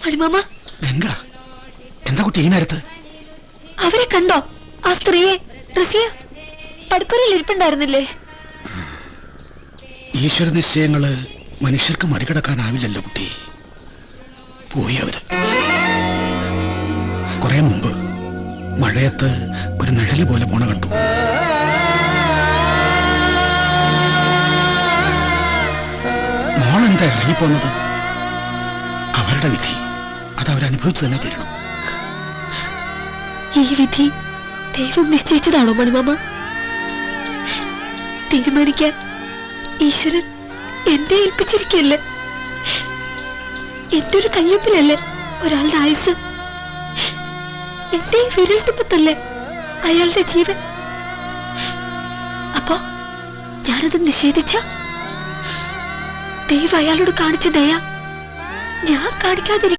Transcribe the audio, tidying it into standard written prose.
മണിമാമ, ഗംഗ, എന്താ കുട്ടി ഈ നേരത്ത്? അവരെ കണ്ടോ? ആ സ്ത്രീയെ, റസിയ പടുപ്പരയിൽ ഇരിപ്പുണ്ടായിരുന്നില്ലേ? ഈശ്വര നിശ്ചയങ്ങള് മനുഷ്യർക്ക് മറികടക്കാനാവില്ലല്ലോ കുട്ടി. പോയി അവര്. കുറെ മുമ്പ് മഴയത്ത് ഒരു നിഴല് പോലെ പോണ കണ്ടു. മോളെന്താ ഇറങ്ങിപ്പോന്നത്? അവരുടെ വിധി അതവരനുഭവിച്ചു തന്നെ തീരണം. ഈ വിധി ദൈവം നിശ്ചയിച്ചതാണോ മണിമാമ? തീരുമാനിക്കാൻ ഈശ്വരൻ എന്നെ ഏൽപ്പിച്ചിരിക്കല്ലേ? എന്റെ ഒരു കയ്യൊപ്പിലല്ലേ ഒരാളുടെ ആയുസ്? എന്റെ ഈ വിരൽ തുമ്പത്തല്ലേ അയാളുടെ ജീവൻ? അപ്പോ ഞാനത് നിഷേധിച്ച ദൈവം അയാളോട് കാണിച്ച ദയ ഞാൻ കാണിക്കാതിരിക്കും?